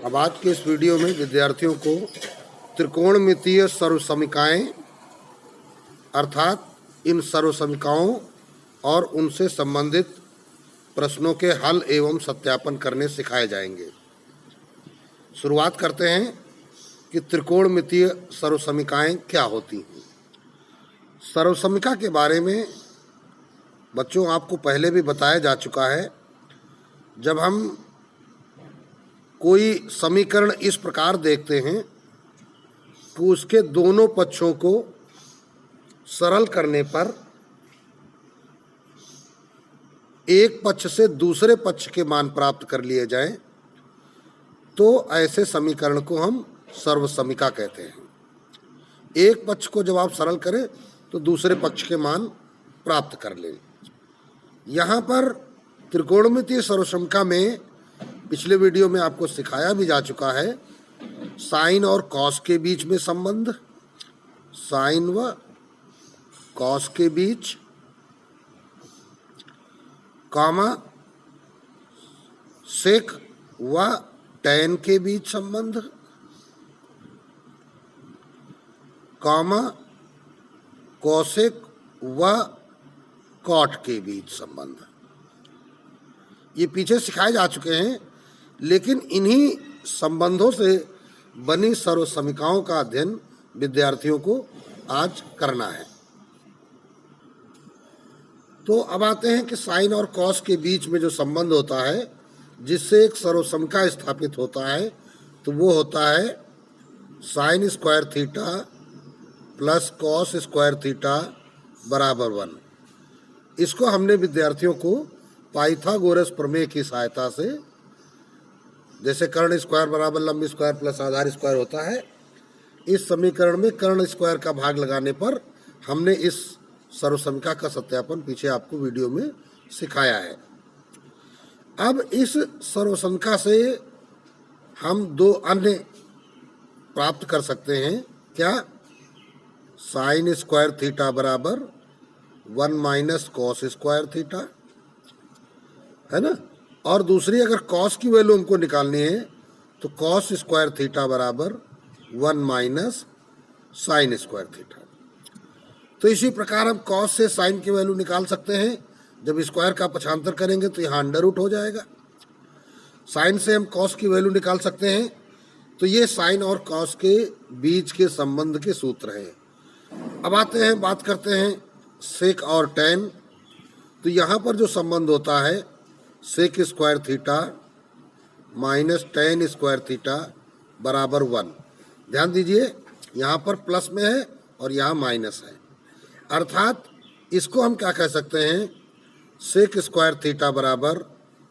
अब आज के इस वीडियो में विद्यार्थियों को त्रिकोणमितीय सर्वसमीकाएं अर्थात इन सर्वसमीकाओं और उनसे संबंधित प्रश्नों के हल एवं सत्यापन करने सिखाए जाएंगे। शुरुआत करते हैं कि त्रिकोणमितीय सर्वसमीकाएं क्या होती हैं। सर्वसमीका के बारे में बच्चों आपको पहले भी बताया जा चुका है। जब हम कोई समीकरण इस प्रकार देखते हैं कि उसके दोनों पक्षों को सरल करने पर एक पक्ष से दूसरे पक्ष के मान प्राप्त कर लिए जाएं, तो ऐसे समीकरण को हम सर्वसमीका कहते हैं। एक पक्ष को जब आप सरल करें तो दूसरे पक्ष के मान प्राप्त कर लें। यहाँ पर त्रिकोणमितीय सर्वसमीका में पिछले वीडियो में आपको सिखाया भी जा चुका है साइन और कॉस के बीच में संबंध, साइन व कॉस के बीच, कॉमा सेक व टैन के बीच संबंध, कॉमा कोसेक व कॉट के बीच संबंध। ये पीछे सिखाए जा चुके हैं, लेकिन इन्हीं संबंधों से बनी सर्वसमीकाओं का अध्ययन विद्यार्थियों को आज करना है। तो अब आते हैं कि साइन और कॉस के बीच में जो संबंध होता है जिससे एक सर्वसमीका स्थापित होता है, तो वो होता है sign square theta plus cos square theta बराबर 1। इसको हमने विद्यार्थियों को पाइथागोरस प्रमेय की सहायता से, जैसे कर्ण स्क्वायर बराबर लंब स्क्वायर प्लस आधार स्क्वायर होता है, इस समीकरण में कर्ण स्क्वायर का भाग लगाने पर हमने इस सर्वसमीका का सत्यापन पीछे आपको वीडियो में सिखाया है। अब इस सर्वसमीका से हम दो अन्य प्राप्त कर सकते हैं। क्या? साइन स्क्वायर थीटा बराबर 1 माइनस कॉस स्क्वायर थीटा, है ना। और दूसरी अगर कॉस की वैल्यू हमको निकालनी है तो कॉस स्क्वायर थीटा बराबर 1 माइनस साइन स्क्वायर थीटा। तो इसी प्रकार हम कॉस से साइन की वैल्यू निकाल सकते हैं। जब स्क्वायर का पक्षांतर करेंगे तो यहाँ अंडर रूट हो जाएगा। साइन से हम कॉस की वैल्यू निकाल सकते हैं। तो ये साइन और कॉस के बीच के संबंध के सूत्र हैं। अब आते हैं, बात करते हैं सेक और टैन। तो यहाँ पर जो संबंध होता है sec square theta minus tan square theta बराबर 1। ध्यान दीजिए, यहाँ पर प्लस में है और यहाँ माइनस है, अर्थात इसको हम क्या कह सकते हैं, सेक स्क्वायर थीटा बराबर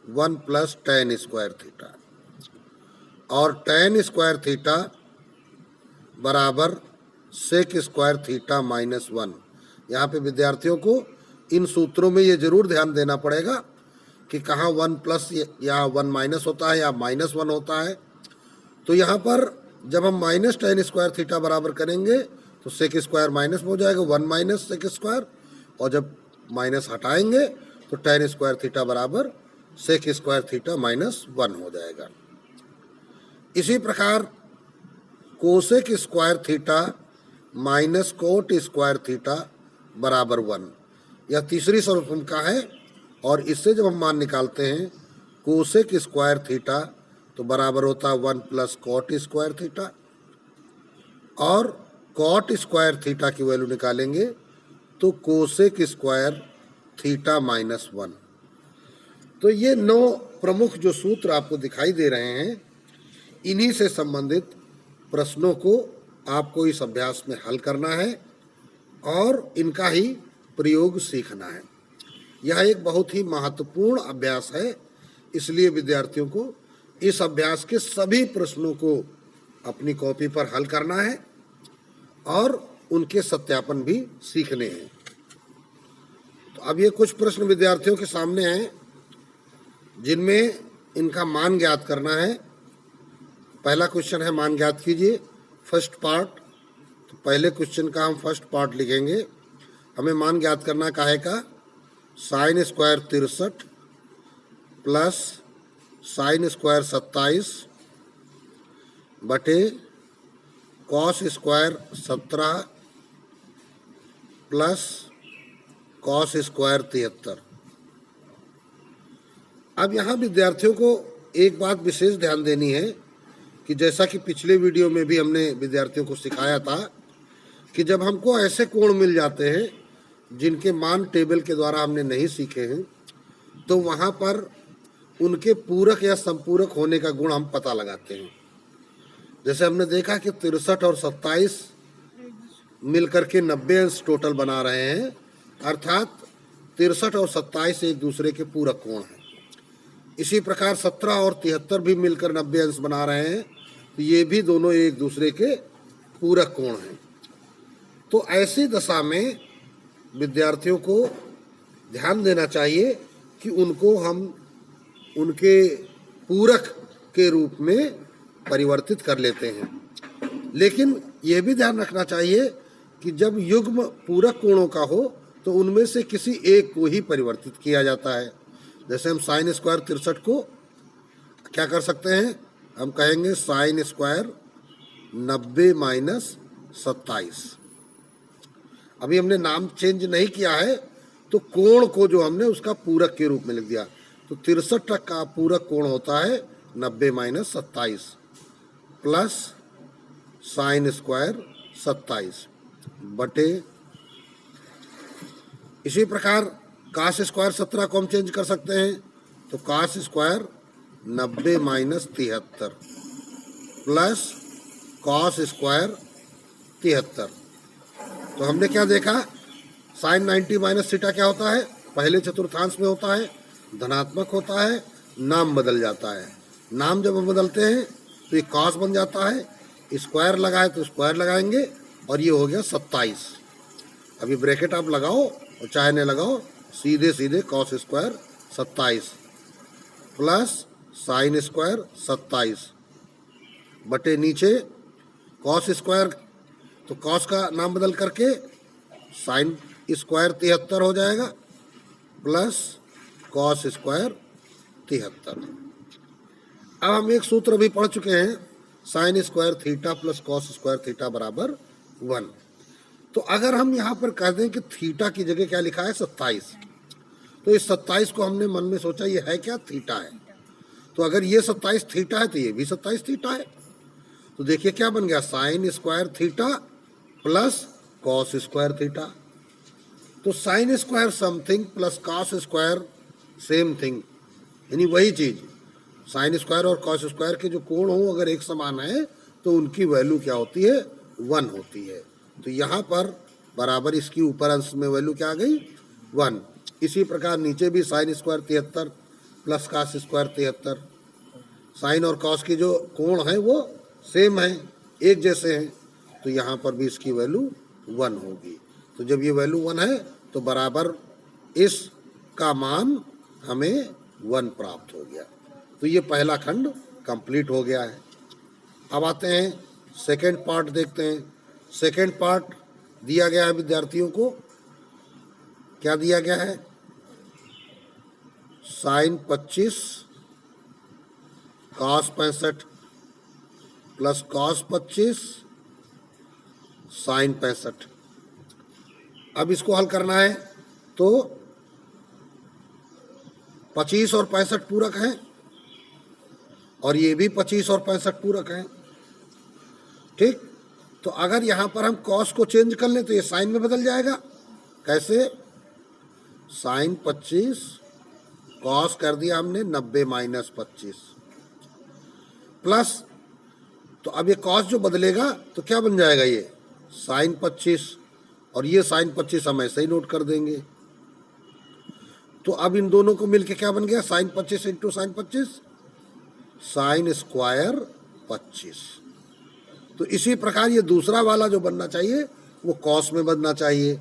1 प्लस टैन स्क्वायर थीटा, और टैन स्क्वायर थीटा बराबर सेक स्क्वायर थीटा माइनस 1। यहाँ पे विद्यार्थियों को इन सूत्रों में ये जरूर ध्यान देना पड़ेगा कि कहाँ 1 प्लस या 1 माइनस होता है या माइनस 1 होता है। तो यहाँ पर जब हम माइनस टैन स्क्वायर थीटा बराबर करेंगे तो सेक स्क्वायर माइनस में हो जाएगा 1 माइनस सेक स्क्वायर, और जब माइनस हटाएंगे तो टैन स्क्वायर थीटा बराबर सेक स्क्वायर थीटा माइनस 1 हो जाएगा। इसी प्रकार cosec square theta minus cot square theta बराबर 1, यह तीसरी सर्वसमीका है। और इससे जब हम मान निकालते हैं कोसेक स्क्वायर थीटा तो बराबर होता है 1 प्लस कॉट स्क्वायर थीटा, और कॉट स्क्वायर थीटा की वैल्यू निकालेंगे तो कोसेक स्क्वायर थीटा माइनस 1। तो ये 9 प्रमुख जो सूत्र आपको दिखाई दे रहे हैं, इन्हीं से संबंधित प्रश्नों को आपको इस अभ्यास में हल करना है और इनका ही प्रयोग सीखना है। यह एक बहुत ही महत्वपूर्ण अभ्यास है, इसलिए विद्यार्थियों को इस अभ्यास के सभी प्रश्नों को अपनी कॉपी पर हल करना है और उनके सत्यापन भी सीखने हैं। तो अब ये कुछ प्रश्न विद्यार्थियों के सामने हैं जिनमें इनका मान ज्ञात करना है। पहला क्वेश्चन है, मान ज्ञात कीजिए, फर्स्ट पार्ट। तो पहले क्वेश्चन का हम फर्स्ट पार्ट लिखेंगे। हमें मान ज्ञात करना काहे का, sine square 63 plus sine square 27 बटे cos square 17 plus cos square 73। अब यहाँ विद्यार्थियों को एक बात विशेष ध्यान देनी है कि जैसा कि पिछले वीडियो में भी हमने विद्यार्थियों को सिखाया था कि जब हमको ऐसे कोण मिल जाते हैं जिनके मान टेबल के द्वारा हमने नहीं सीखे हैं, तो वहाँ पर उनके पूरक या संपूरक होने का गुण हम पता लगाते हैं। जैसे हमने देखा कि 63 और 27 मिलकर के 90 अंश टोटल बना रहे हैं, अर्थात 63 और 27 एक दूसरे के पूरक कोण हैं। इसी प्रकार 17 और 73 भी मिलकर 90 अंश बना रहे हैं, तो ये भी दोनों एक दूसरे के पूरक कोण हैं। तो ऐसी दशा में विद्यार्थियों को ध्यान देना चाहिए कि उनको हम उनके पूरक के रूप में परिवर्तित कर लेते हैं। लेकिन यह भी ध्यान रखना चाहिए कि जब युग्म पूरक कोणों का हो तो उनमें से किसी एक को ही परिवर्तित किया जाता है। जैसे हम साइन स्क्वायर 63 को क्या कर सकते हैं, हम कहेंगे साइन स्क्वायर 90 माइनस 27। अभी हमने नाम चेंज नहीं किया है, तो कोण को जो हमने उसका पूरक के रूप में लिख दिया। तो 63 का पूरक कोण होता है 90 माइनस 27 प्लस साइन स्क्वायर 27 बटे, इसी प्रकार कास स्क्वायर 17 को हम चेंज कर सकते हैं। तो cos square 90 minus 73 plus cos square 73। तो हमने क्या देखा, साइन 90 माइनस थीटा क्या होता है, पहले चतुर्थांश में होता है, धनात्मक होता है, नाम बदल जाता है। नाम जब हम बदलते हैं तो ये कॉस बन जाता है, स्क्वायर लगाए तो स्क्वायर लगाएंगे, और ये हो गया 27। अभी ब्रैकेट आप लगाओ और चाहे न लगाओ, सीधे सीधे cos square 27 plus sine square 27 बटे नीचे कॉस स्क्वायर, तो कॉस का नाम बदल करके साइन स्क्वायर 73 हो जाएगा प्लस कॉस स्क्वायर 73। अब हम एक सूत्र भी पढ़ चुके हैं, sine square theta plus cos square theta बराबर 1। तो अगर हम यहाँ पर कह दें कि थीटा की जगह क्या लिखा है 27, तो इस 27 को हमने मन में सोचा ये है क्या, थीटा है। तो अगर ये 27 थीटा है तो ये भी 27 थीटा है। तो देखिए क्या बन गया, sine square theta plus cos square theta. तो sine square something plus cos square same thing, यानी वही चीज। साइन स्क्वायर और कॉस स्क्वायर के जो कोण हो अगर एक समान है तो उनकी वैल्यू क्या होती है, 1 होती है। तो यहाँ पर बराबर इसकी ऊपर अंश में वैल्यू क्या आ गई, 1। इसी प्रकार नीचे भी sine square 73 plus cos square 73। Sine और कॉस की जो कोण है वो सेम है, एक जैसे हैं, तो यहाँ पर भी इसकी वैल्यू 1 होगी। तो जब ये वैल्यू 1 है तो बराबर इस का मान हमें 1 प्राप्त हो गया। तो ये पहला खंड कंप्लीट हो गया है। अब आते हैं सेकेंड पार्ट देखते हैं। सेकेंड पार्ट दिया गया है विद्यार्थियों को, क्या दिया गया है, sine 25 cos 65 plus cos 25 sine 65। अब इसको हल करना है तो 25 और 65 पूरक हैं, और ये भी 25 और 65 पूरक हैं, ठीक। तो अगर यहाँ पर हम कॉस को चेंज कर लें तो ये साइन में बदल जाएगा। कैसे, साइन 25 कॉस कर दिया हमने 90 माइनस 25 प्लस, तो अब ये कॉस जो बदलेगा तो क्या बन जाएगा, ये साइन 25, और ये साइन 25 हम ऐसे ही नोट कर देंगे। तो अब इन दोनों को मिलके क्या बन गया, sine 25 into sine 25 sine square 25। तो इसी प्रकार ये दूसरा वाला जो बनना चाहिए वो कॉस में बनना चाहिए।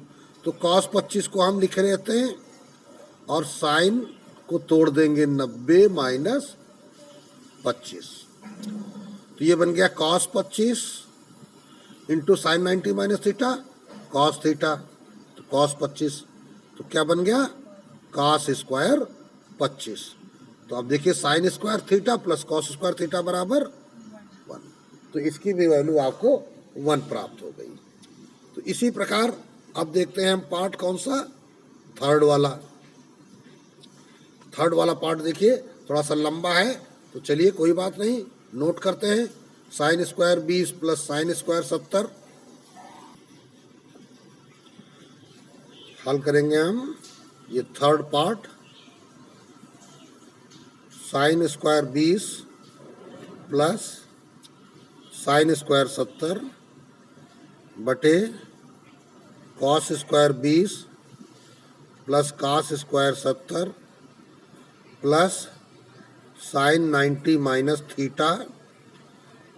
तो कॉस 25 को हम लिख लेते हैं और साइन को तोड़ देंगे 90 माइनस 25। तो ये बन गया cos 25 into sign 90 minus theta cos theta, तो कॉस 25, तो क्या बन गया, कॉस स्क्वायर 25। तो अब देखिए sign square theta plus cos square theta बराबर 1। तो इसकी भी वैल्यू आपको 1 प्राप्त हो गई। तो इसी प्रकार अब देखते हैं हम पार्ट कौन सा, थर्ड वाला। थर्ड वाला पार्ट देखिए थोड़ा सा लंबा है, तो चलिए कोई बात नहीं, नोट करते हैं। Sine square 20 plus sine square 70 हल करेंगे हम। ये third part, sine square 20 plus sine square 70 बटे cos square 20 plus cos square 70 plus sine 90 minus theta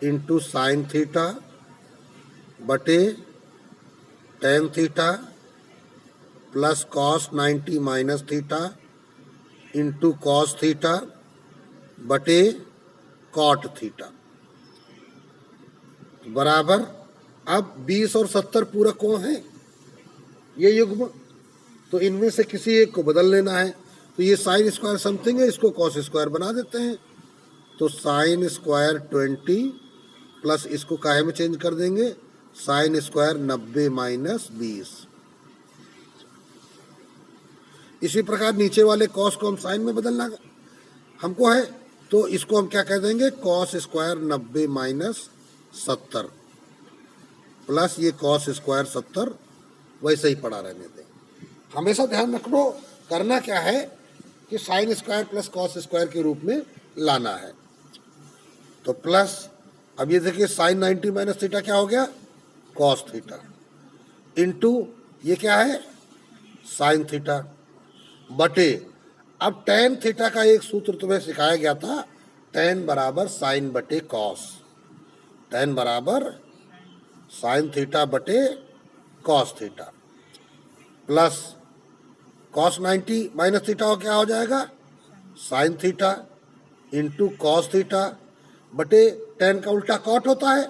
into sine theta बटे tan theta plus cos 90 minus theta into cos theta बटे cot theta बराबर। अब 20 और 70 पूरक कोण है, ये युग्म, तो इनमें से किसी एक को बदल लेना है। तो ये साइन स्क्वायर समथिंग है, इसको कॉस स्क्वायर बना देते हैं। तो साइन स्क्वायर 20 प्लस इसको काहे में चेंज कर देंगे, साइन स्क्वायर 90 माइनस 20। इसी प्रकार नीचे वाले कॉस को हम साइन में बदलना हमको है, तो इसको हम क्या कह देंगे, कॉस स्क्वायर 90 माइनस 70 प्लस ये कॉस स्क्वायर 70 वैसे ही पड़ा रहने दें। हमेशा ध्यान रखना करना क्या है कि sine square plus cos square के रूप में लाना है। तो प्लस अब ये देखिए साइन 90 माइनस थीटा क्या हो गया, कॉस थीटा इंटू ये क्या है, साइन थीटा बटे, अब टेन थीटा का एक सूत्र तुम्हें सिखाया गया था, टेन बराबर साइन बटे कॉस, टेन बराबर साइन थीटा बटे cos theta plus cos 90 minus theta हो क्या हो जाएगा, sign theta into cos theta बटे टेन का उल्टा कॉट होता है,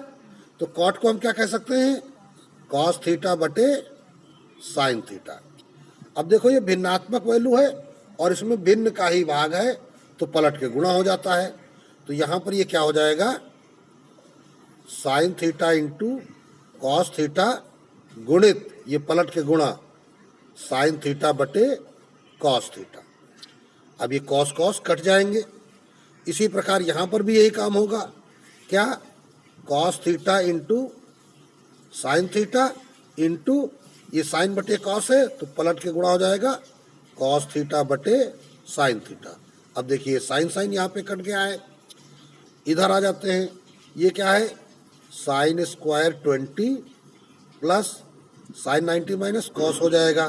तो कॉट को हम क्या कह सकते हैं, कॉस थीटा बटे साइन थीटा। अब देखो ये भिन्नात्मक वैल्यू है और इसमें भिन्न का ही भाग है, तो पलट के गुणा हो जाता है। तो यहाँ पर ये क्या हो जाएगा, sign theta into cos theta गुणित ये पलट के गुणा साइन थीटा बटे कॉस थीटा। अब ये कॉस कॉस कट जाएंगे। इसी प्रकार यहाँ पर भी यही काम होगा, क्या, cos theta into sine theta into ये साइन बटे कॉस है, तो पलट के गुणा हो जाएगा कॉस थीटा बटे साइन थीटा। अब देखिए साइन साइन यहाँ पे कट गया है, इधर आ जाते हैं, ये क्या है, sign square 20 plus sine 90 minus cos हो जाएगा,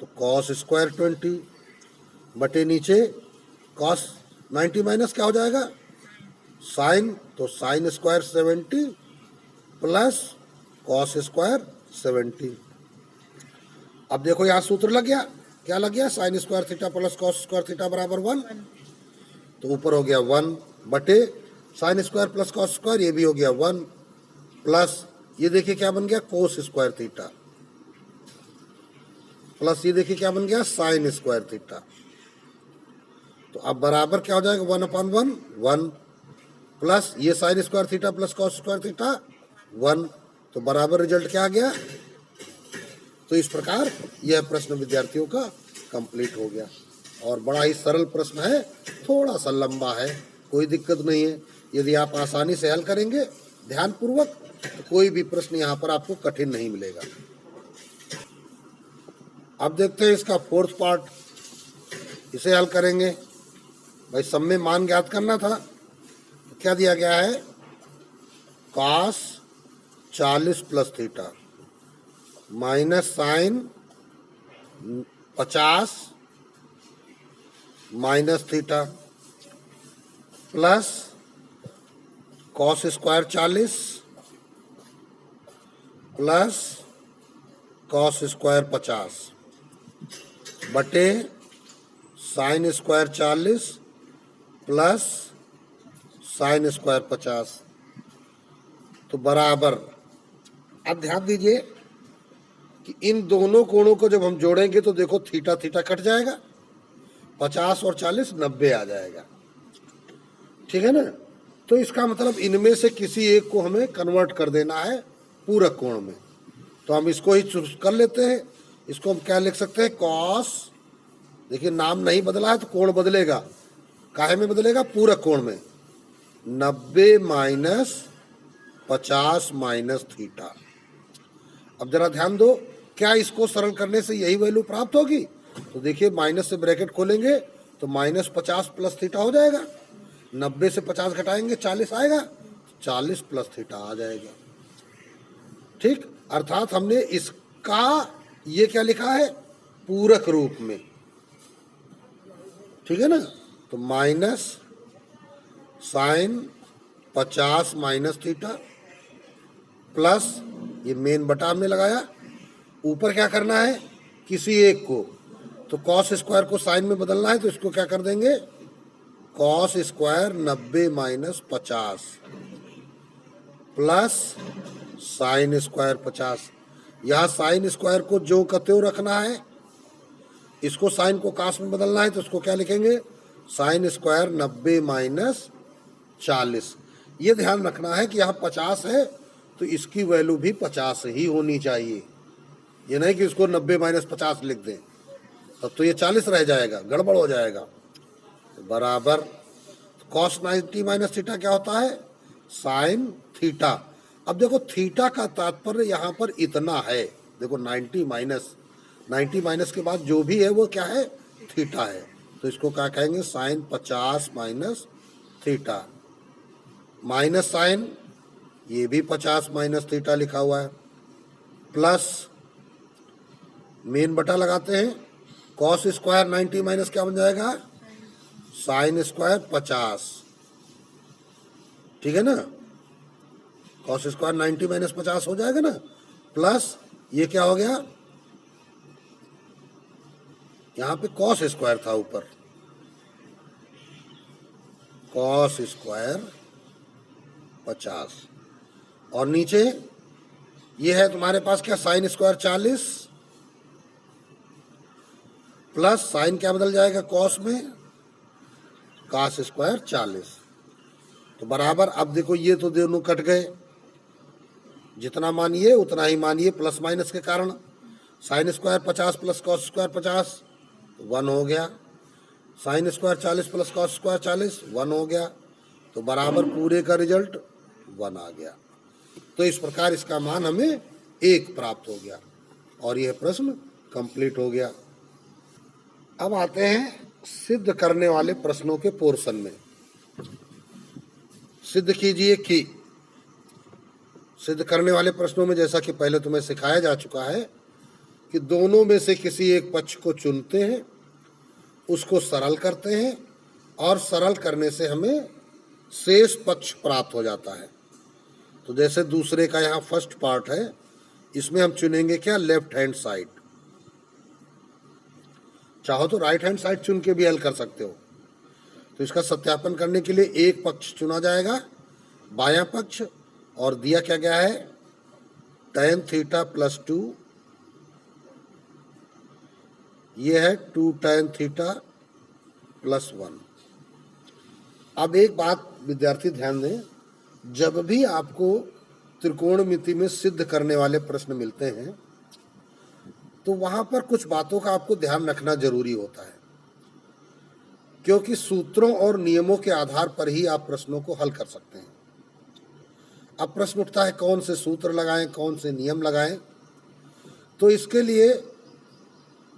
तो कॉस स्क्वायर 20 बटे नीचे कॉस 90 माइनस क्या हो जाएगा, साइन, तो sine square 70 plus cos square 70। अब देखो यहाँ सूत्र लग गया, क्या लग गया, sine square theta plus cos square theta बराबर 1, तो ऊपर हो गया 1 बटे sine square plus cos square, ये भी हो गया 1 प्लस ये देखिए क्या बन गया, कोस स्क्वायर थीटा प्लस ये देखिए क्या बन गया, साइन स्क्वायर थीटा। तो अब बराबर क्या हो जाएगा, 1/1 1 प्लस ये sign square theta plus cos square theta 1, तो बराबर रिजल्ट क्या आ गया। तो इस प्रकार यह प्रश्न विद्यार्थियों का कंप्लीट हो गया और बड़ा ही सरल प्रश्न है, थोड़ा सा लंबा है, कोई दिक्कत नहीं है। यदि आप आसानी से हल करेंगे ध्यानपूर्वक तो कोई भी प्रश्न यहाँ पर आपको कठिन नहीं मिलेगा। अब देखते हैं इसका फोर्थ पार्ट, इसे हल करेंगे। भाई सब में मान ज्ञात करना था, तो क्या दिया गया है, cos 40 plus theta minus sine 50 minus theta plus cos square 40 plus cos square 50 बटे sine square 40 plus sine square 50, तो बराबर। अब ध्यान दीजिए कि इन दोनों कोणों को जब हम जोड़ेंगे तो देखो थीटा थीटा कट जाएगा, 50 और 40 90 आ जाएगा, ठीक है ना। तो इसका मतलब इनमें से किसी एक को हमें कन्वर्ट कर देना है पूरक कोण में। तो हम इसको ही चूज कर लेते हैं। इसको हम क्या लिख सकते हैं, कॉस, देखिए नाम नहीं बदला है तो कोण बदलेगा, काहे में बदलेगा, पूरक कोण में, 90 माइनस 50 माइनस थीटा। अब जरा ध्यान दो, क्या इसको सरल करने से यही वैल्यू प्राप्त होगी? तो देखिए माइनस से ब्रैकेट खोलेंगे तो माइनस 50 प्लस थीटा हो जाएगा, 90 से 50 घटाएंगे 40 आएगा, 40 प्लस थीटा आ जाएगा। ठीक, अर्थात हमने इसका ये क्या लिखा है, पूरक रूप में, ठीक है ना। तो minus sine 50 minus theta plus ये मेन बटा हमने लगाया, ऊपर क्या करना है, किसी एक को, तो कॉस स्क्वायर को साइन में बदलना है, तो इसको क्या कर देंगे, cos square 90 minus 50 plus sine square 50। यहाँ साइन स्क्वायर को जो का त्यों रखना है, इसको साइन को कास में बदलना है, तो इसको क्या लिखेंगे, साइन स्क्वायर 90 माइनस 40। ये ध्यान रखना है कि यहाँ 50 है तो इसकी वैल्यू भी 50 ही होनी चाहिए, ये नहीं कि इसको 90 माइनस 50 लिख दें, तब तो ये 40 रह जाएगा, गड़बड़ हो जाएगा। तो बराबर कॉस 90 माइनस थीटा क्या होता है, साइन थीटा। अब देखो थीटा का तात्पर्य यहाँ पर इतना है, देखो 90 माइनस के बाद जो भी है वो क्या है, थीटा है, तो इसको क्या कहेंगे, sine 50 minus theta, minus sine ये भी 50 माइनस थीटा लिखा हुआ है, प्लस मेन बटा लगाते हैं, कॉस स्क्वायर 90 माइनस क्या बन जाएगा, साइन स्क्वायर 50, ठीक है ना, कॉस स्क्वायर 90 माइनस 50 हो जाएगा ना, प्लस ये क्या हो गया, यहां पे कॉस स्क्वायर था ऊपर, कॉस स्क्वायर 50, और नीचे ये है तुम्हारे पास क्या, साइन स्क्वायर 40 प्लस साइन क्या बदल जाएगा कॉस में, कास स्क्वायर 40। तो बराबर, अब देखो ये तो दोनों कट गए, जितना मानिए उतना ही मानिए प्लस माइनस के कारण, sign square 50 plus cos square 50 1 हो गया, sine square 40 plus cos square 40 1 हो गया, तो बराबर पूरे का रिजल्ट 1 आ गया। तो इस प्रकार इसका मान हमें 1 प्राप्त हो गया और यह प्रश्न कंप्लीट हो गया। अब आते हैं सिद्ध करने वाले प्रश्नों के पोर्शन में। सिद्ध कीजिए कि, सिद्ध करने वाले प्रश्नों में जैसा कि पहले तुम्हें सिखाया जा चुका है कि दोनों में से किसी एक पक्ष को चुनते हैं, उसको सरल करते हैं और सरल करने से हमें शेष पक्ष प्राप्त हो जाता है। तो जैसे दूसरे का यहाँ फर्स्ट पार्ट है, इसमें हम चुनेंगे क्या, लेफ्ट हैंड साइड, चाहो तो राइट हैंड साइड चुन के भी हल कर सकते हो। तो इसका सत्यापन करने के लिए एक पक्ष चुना जाएगा, बायां पक्ष, और दिया क्या गया है, tan थीटा प्लस 2, ये है 2 tan थीटा प्लस 1। अब एक बात विद्यार्थी ध्यान दें, जब भी आपको त्रिकोणमिति में सिद्ध करने वाले प्रश्न मिलते हैं तो वहां पर कुछ बातों का आपको ध्यान रखना जरूरी होता है, क्योंकि सूत्रों और नियमों के आधार पर ही आप प्रश्नों को हल कर सकते हैं। अब प्रश्न उठता है कौन से सूत्र लगाएं, कौन से नियम लगाएं, तो इसके लिए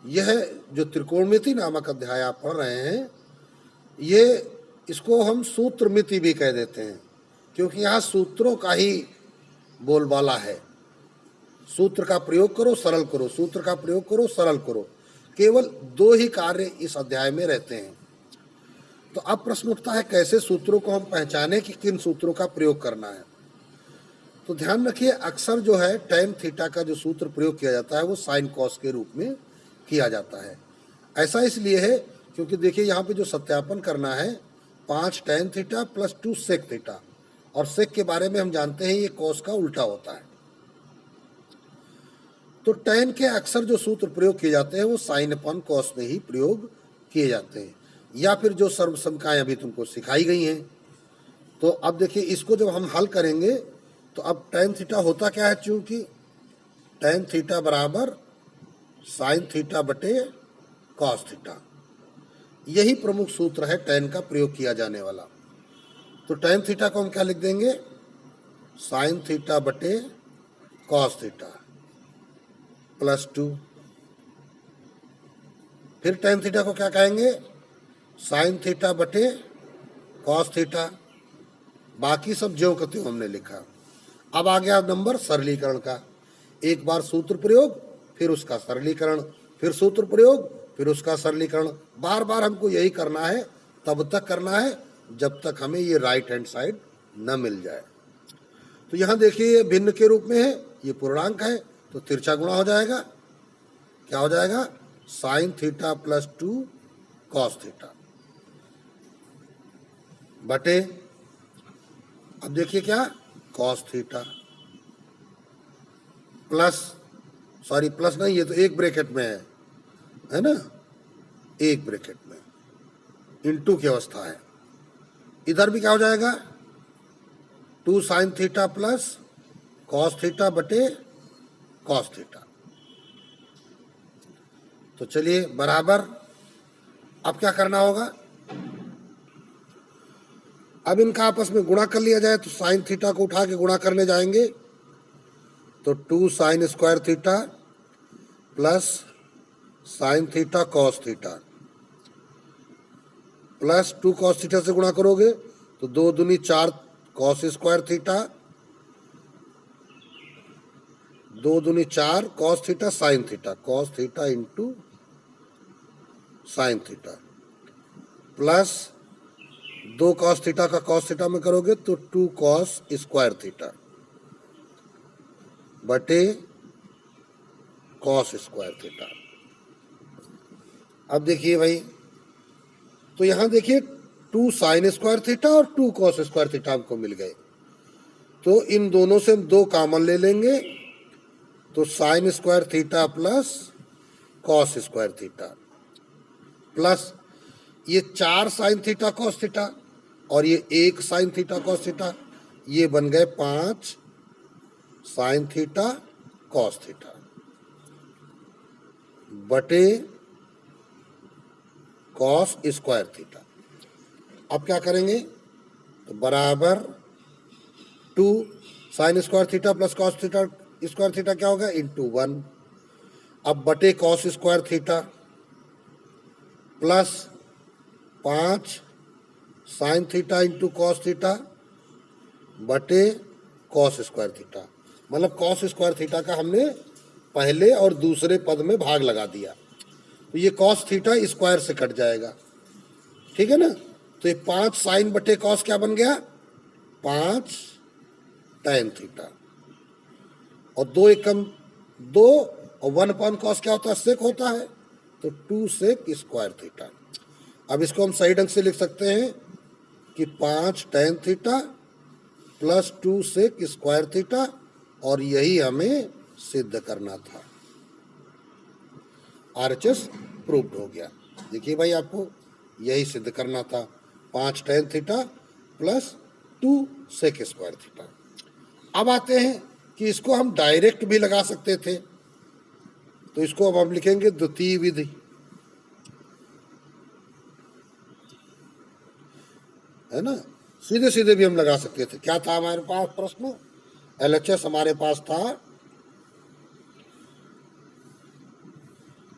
यह जो त्रिकोणमिति नामक अध्याय आप पढ़ रहे हैं, ये इसको हम सूत्रमिति भी कह देते हैं, क्योंकि यहाँ सूत्रों का ही बोलबाला है। सूत्र का प्रयोग करो सरल करो, सूत्र का प्रयोग करो सरल करो, केवल 2 ही कार्य इस अध्याय में रहते हैं। तो अब प्रश्न उठता है कैसे सूत्रों को हम पहचाने कि किन सूत्रों का प्रयोग करना है। तो ध्यान रखिए, अक्सर जो है tan थीटा का जो सूत्र प्रयोग किया जाता है वो साइन कॉस के रूप में किया जाता है। ऐसा इसलिए है क्योंकि देखिए यहाँ पे जो सत्यापन करना है, 5 tan theta plus 2 sec theta, और सेक के बारे में हम जानते हैं ये कॉस का उल्टा होता है। तो tan के अक्सर जो सूत्र प्रयोग किए जाते हैं वो साइन अपॉन कॉस में ही प्रयोग किए जाते हैं, या फिर जो सर्वसमकाएं अभी तुमको सिखाई गई हैं। तो अब देखिए इसको जब हम हल करेंगे तो अब टेन थीटा होता क्या है, चूंकि टेन थीटा बराबर साइन थीटा बटे कॉस थीटा, यही प्रमुख सूत्र है टेन का प्रयोग किया जाने वाला। तो टेन थीटा को हम क्या लिख देंगे, साइन थीटा बटे कॉस थीटा प्लस 2। फिर टेन थीटा को क्या कहेंगे, साइन थीटा बटे कॉस थीटा। बाकी सब ज्यों का त्यों हमने लिखा। अब आ गया नंबर सरलीकरण का। एक बार सूत्र प्रयोग, फिर उसका सरलीकरण, फिर सूत्र प्रयोग, फिर उसका सरलीकरण। बार बार हमको यही करना है, तब तक करना है जब तक हमें ये राइट हैंड साइड न मिल जाए। तो यहाँ देखिए ये भिन्न के रूप में है, ये पूर्णांक है, तो तिरछा गुणा हो जाएगा। क्या हो जाएगा, sine theta plus 2 cos theta बटे, अब देखिए क्या, cos theta plus, sorry plus नहीं, ये तो एक ब्रैकेट में है ना, एक ब्रैकेट में इनटू की अवस्था है। इधर भी क्या हो जाएगा, 2 sine theta plus cos theta बटे कॉस थीटा। तो चलिए बराबर, अब क्या करना होगा, अब इनका आपस में गुणा कर लिया जाए। तो साइन थीटा को उठा के गुणा करने जाएंगे तो 2 sign square theta plus sine theta cos theta plus 2 cos theta से गुणा करोगे तो 2 दूनी 4 कॉस स्क्वायर थीटा, 2 दूनी 4 cos theta sine theta, cos theta into sine theta plus 2 cos theta का कॉस थीटा में करोगे तो 2 कॉस स्क्वायर थीटा बटे कॉस स्क्वायर थीटा। अब देखिए भाई, तो यहां देखिए 2 साइन स्क्वायर थीटा और 2 कॉस स्क्वायर थीटा हमको मिल गए। तो इन दोनों से हम 2 कॉमन ले लेंगे, तो sine square theta plus cos square theta plus ये 4 साइन थीटा कॉस थीटा और ये 1 साइन थीटा कॉस थीटा, ये बन गए 5 साइन थीटा कॉस थीटा बटे कॉस स्क्वायर थीटा। अब क्या करेंगे, तो बराबर 2 sign square theta plus cos theta square theta क्या होगा, इंटू 1। अब बटे cos square theta plus 5 sign theta into cos theta बटे कॉस स्क्वायर थीटा। मतलब कॉस स्क्वायर थीटा का हमने पहले और दूसरे पद में भाग लगा दिया, तो ये कॉस थीटा स्क्वायर से कट जाएगा, ठीक है ना। तो ये 5 साइन बटे कॉस क्या बन गया, 5 टैन थीटा, और 2 एकम 2 और 1 अपॉन कॉस क्या होता है, सेक होता है, तो 2 सेक स्क्वायर थीटा। अब इसको हम सही ढंग से लिख सकते हैं कि 5 tan theta plus 2 sec square theta, और यही हमें सिद्ध करना था। RHS प्रूव्ड हो गया। देखिए भाई, आपको यही सिद्ध करना था, 5 tan theta plus 2 sec square theta. अब आते हैं कि इसको हम डायरेक्ट भी लगा सकते थे, तो इसको अब हम लिखेंगे द्वितीय विधि। है ना, सीधे सीधे भी हम लगा सकते थे। क्या था हमारे पास प्रश्न, LHS हमारे पास था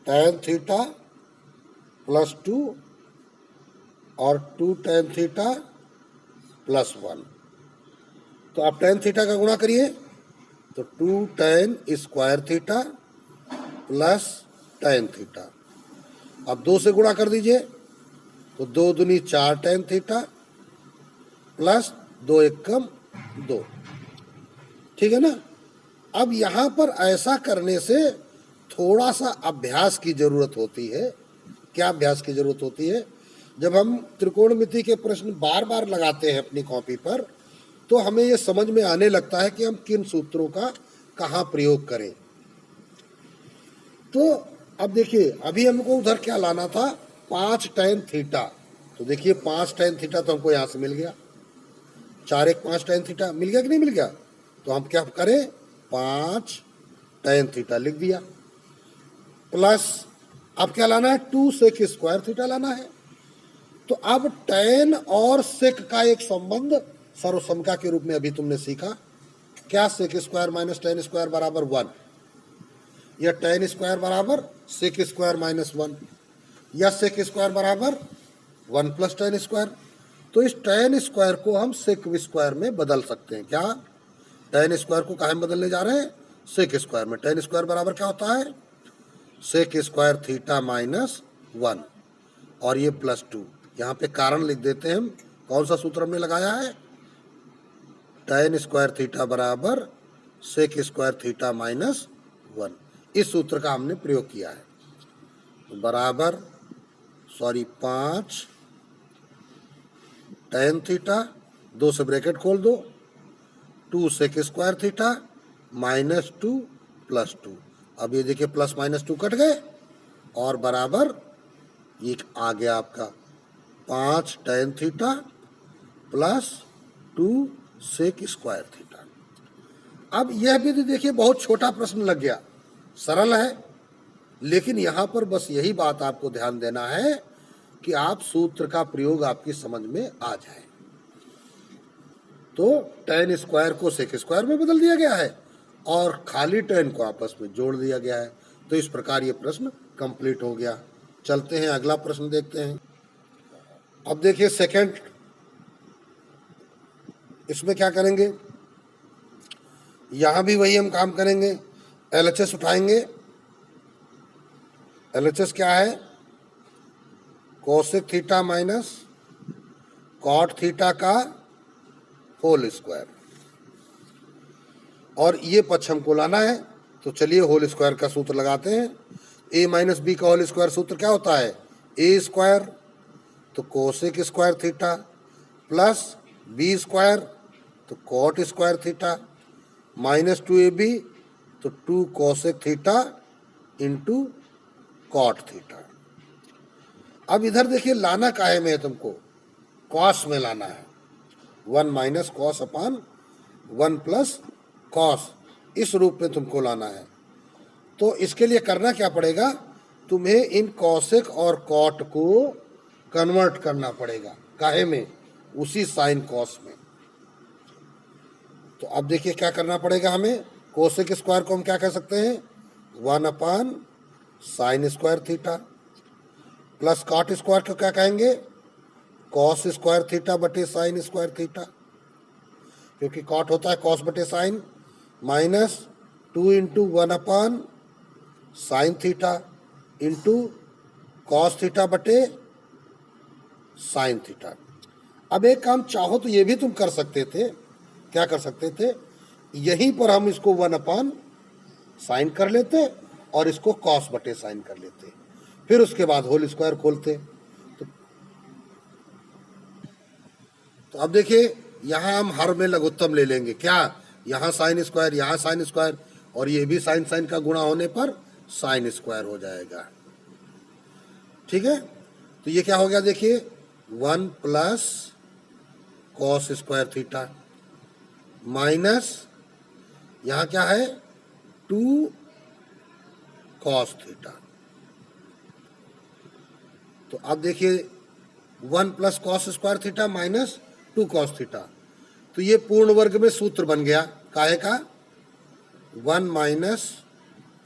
tan थीटा प्लस 2 और 2 tan थीटा प्लस 1। तो आप tan थीटा का गुणा करिए, तो 2 tan square theta plus tan theta. अब 2 से गुणा कर दीजिए, तो 2 दूनी 4 tan थीटा प्लस 2 एकम 2, ठीक है ना। अब यहाँ पर ऐसा करने से थोड़ा सा अभ्यास की जरूरत होती है। क्या अभ्यास की जरूरत होती है, जब हम त्रिकोणमिति के प्रश्न बार बार लगाते हैं अपनी कॉपी पर, तो हमें ये समझ में आने लगता है कि हम किन सूत्रों का कहाँ प्रयोग करें। तो अब देखिए, अभी हमको उधर क्या लाना था, 5 tan थीटा। तो देखिए 5 tan थीटा तो हमको यहाँ से मिल गया, 4 1 5 tan थीटा मिल गया कि नहीं मिल गया? तो हम क्या करें, 5 tan थीटा लिख दिया, प्लस अब क्या लाना है, 2 sec स्क्वायर थीटा लाना है। तो अब tan और sec का एक संबंध सर्वसमका के रूप में अभी तुमने सीखा, क्या sec square minus tan square बराबर 1, या tan स्क्वायर बराबर sec स्क्वायर माइनस 1, या sec स्क्वायर बराबर 1 प्लस tan स्क्वायर। तो इस tan स्क्वायर को हम sec स्क्वायर में बदल सकते हैं। क्या tan स्क्वायर को कहाँ में बदलने जा रहे हैं, sec स्क्वायर में। tan स्क्वायर बराबर क्या होता है, sec स्क्वायर थीटा माइनस 1 और ये प्लस 2। यहाँ पे कारण लिख देते हैं हम, कौन सा सूत्र हमने लगाया है, tan स्क्वायर थीटा बराबर sec स्क्वायर थीटा माइनस 1। इस सूत्र का हमने प्रयोग किया है। तो बराबर 5 tan थीटा, 2 से ब्रैकेट खोल दो, 2 sec square theta minus 2 plus 2। अब ये देखिए प्लस माइनस 2 कट गए और बराबर ये आ गया आपका 5 tan theta plus 2 sec square theta. अब यह भी देखिए बहुत छोटा प्रश्न लग गया, सरल है, लेकिन यहाँ पर बस यही बात आपको ध्यान देना है कि आप सूत्र का प्रयोग आपकी समझ में आ जाए। तो tan स्क्वायर को sec स्क्वायर में बदल दिया गया है और खाली tan को आपस में जोड़ दिया गया है। तो इस प्रकार ये प्रश्न कंप्लीट हो गया। चलते हैं अगला प्रश्न देखते हैं। अब देखिए सेकंड, इसमें क्या करेंगे, यहां भी वही हम काम करेंगे, LHS उठाएंगे। LHS क्या है, cosec theta minus cot theta का होल स्क्वायर, और ये पक्ष हमको लाना है। तो चलिए होल स्क्वायर का सूत्र लगाते हैं। a माइनस बी का होल स्क्वायर सूत्र क्या होता है, a स्क्वायर, तो cosec square theta plus b square, तो cot square theta minus 2ab, तो 2 cosec theta into cot theta. अब इधर देखिए लाना काहे में है तुमको, कॉस में लाना है, 1 माइनस कॉस अपान 1 प्लस कॉस, इस रूप में तुमको लाना है। तो इसके लिए करना क्या पड़ेगा, तुम्हें इन कॉसेक और कॉट को कन्वर्ट करना पड़ेगा, काहे में, उसी साइन कॉस में। तो अब देखिए क्या करना पड़ेगा हमें, कोसेक स्क्वायर को हम क्या कह सकते हैं, 1 upon sine square theta, plus cot square को क्या कहेंगे, कॉस स्क्वायर थीटा बटे साइन स्क्वायर थीटा, क्योंकि कॉट होता है कॉस बटे sine, minus 2 into 1 upon sine theta into cos theta बटे साइन थीटा। अब एक काम चाहो तो ये भी तुम कर सकते थे, क्या कर सकते थे, यहीं पर हम इसको 1 अपान साइन कर लेते और इसको कॉस बटे साइन कर लेते, फिर उसके बाद होल स्क्वायर खोलते। तो अब देखिए यहां हम हर में लघुत्तम ले लेंगे, क्या, यहां साइन स्क्वायर, यहां साइन स्क्वायर, और ये भी साइन साइन का गुणा होने पर साइन स्क्वायर हो जाएगा। ठीक है, तो ये क्या हो गया, देखिए 1 plus cos square theta minus यहां क्या है 2 कॉस थीटा। तो अब देखिए 1 plus cos square theta minus 2 cos theta, तो ये पूर्ण वर्ग में सूत्र बन गया, काहे का, 1 माइनस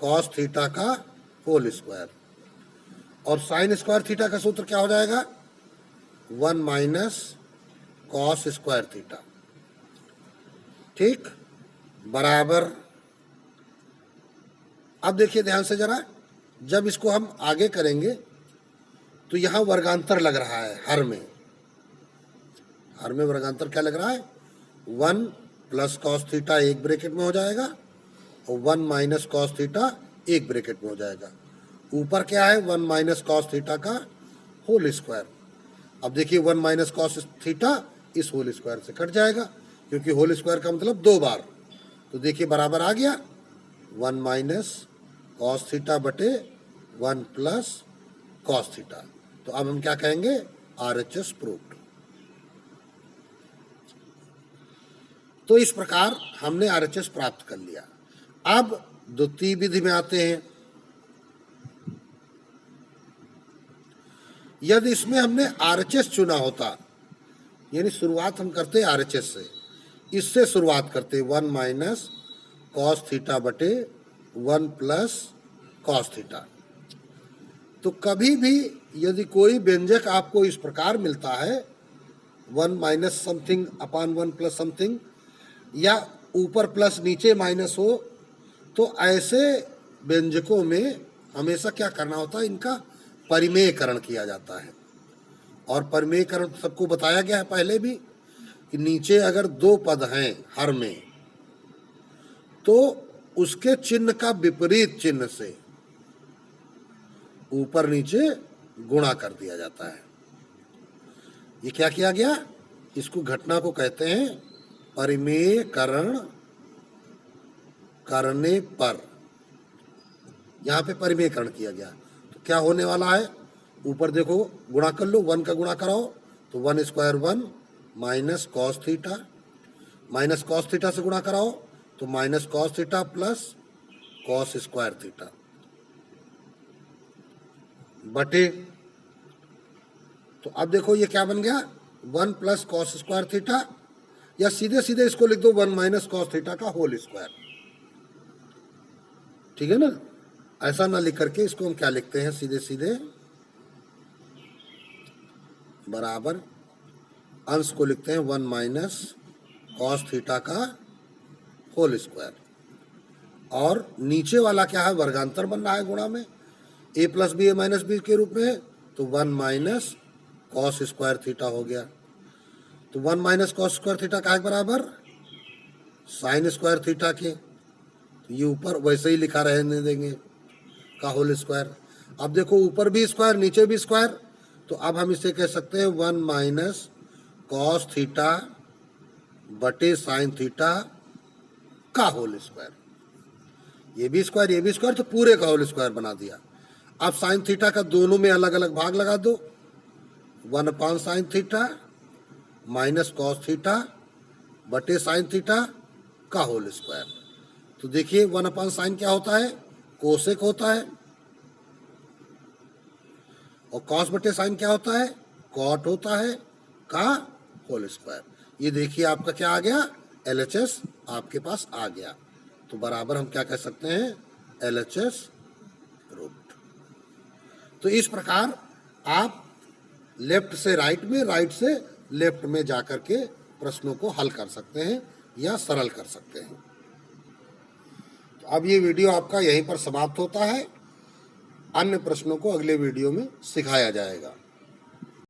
कॉस थीटा का होल स्क्वायर, और साइन स्क्वायर थीटा का सूत्र क्या हो जाएगा, 1 माइनस कॉस स्क्वायर थीटा। ठीक, बराबर। अब देखिए ध्यान से जरा, जब इसको हम आगे करेंगे तो यहां वर्गांतर लग रहा है, हर में वर्गांतर क्या लग रहा है, 1 प्लस कॉस थीटा एक ब्रैकेट में हो जाएगा और 1 माइनस कॉस थीटा एक ब्रैकेट में हो जाएगा। ऊपर क्या है, 1 माइनस कॉस थीटा का होल स्क्वायर। अब देखिए 1 माइनस कॉस थीटा इस होल स्क्वायर से कट जाएगा, क्योंकि होल स्क्वायर का मतलब 2 बार। तो देखिए बराबर आ गया 1 माइनस कॉस थीटा बटे 1 प्लस कॉस थीटा। तो अब हम क्या कहेंगे, RHS प्रूव्ड। तो इस प्रकार हमने आरएचएस प्राप्त कर लिया। अब द्वितीय विधि में आते हैं। यदि इसमें हमने आरएचएस चुना होता, यानी शुरुआत हम करते हैं आरएचएस से, इससे शुरुआत करते 1 माइनस कॉस थीटा बटे 1 प्लस कॉस थीटा। तो कभी भी यदि कोई व्यंजक आपको इस प्रकार मिलता है 1 माइनस समथिंग अपान 1 प्लस समथिंग, या ऊपर प्लस नीचे माइनस हो, तो ऐसे व्यंजकों में हमेशा क्या करना होता है, इनका परिमेयकरण किया जाता है। और परिमेयकरण सबको बताया गया है पहले भी कि नीचे अगर दो पद हैं हर में, तो उसके चिन्ह का विपरीत चिन्ह से ऊपर नीचे गुणा कर दिया जाता है। ये क्या किया गया, इसको घटना को कहते हैं परिमेयकरण करने पर। यहाँ पे परिमेयकरण किया गया तो क्या होने वाला है, ऊपर देखो गुणा कर लो, 1 का गुणा कराओ तो 1 square 1 minus cos theta, minus cos theta से गुणा कराओ तो minus cos theta plus cos square theta बटे, तो अब देखो ये क्या बन गया 1 प्लस कॉस स्क्वायर थीटा, या सीधे सीधे इसको लिख दो 1 माइनस कॉस थीटा का होल स्क्वायर। ठीक है ना, ऐसा ना लिख करके इसको हम क्या लिखते हैं, सीधे सीधे बराबर अंश को लिखते हैं 1 माइनस कॉस थीटा का होल स्क्वायर, और नीचे वाला क्या है, वर्गांतर बन रहा है गुणा में, ए प्लस बी ए माइनस बी के रूप में है, तो 1 माइनस कॉस स्क्वायर थीटा हो गया। तो 1 माइनस कॉस स्क्वायर थीटा का बराबर साइन स्क्वायर थीटा के, तो ये ऊपर वैसे ही लिखा रहने देंगे का होल स्क्वायर। अब देखो ऊपर भी स्क्वायर नीचे भी स्क्वायर, तो अब हम इसे कह सकते हैं 1 माइनस कॉस थीटा बटे साइन थीटा का होल स्क्वायर। ये भी स्क्वायर तो पूरे का होल स्क्वायर बना दिया। अब साइन थीटा का दोनों में अलग अलग भाग लगा दो, 1 upon sine theta minus cos theta बटे साइन थीटा का होल स्क्वायर। तो देखिए 1 अपान साइन क्या होता है, कोसेक होता है, और कॉस बटे साइन क्या होता है, कॉट होता है का होल स्क्वायर। ये देखिए आपका क्या आ गया, एलएचएस आपके पास आ गया। तो बराबर हम क्या कह सकते हैं, एलएचएस रूट। तो इस प्रकार आप लेफ्ट से राइट में, राइट से लेफ्ट में जाकर के प्रश्नों को हल कर सकते हैं या सरल कर सकते हैं। तो अब ये वीडियो आपका यहीं पर समाप्त होता है। अन्य प्रश्नों को अगले वीडियो में सिखाया जाएगा।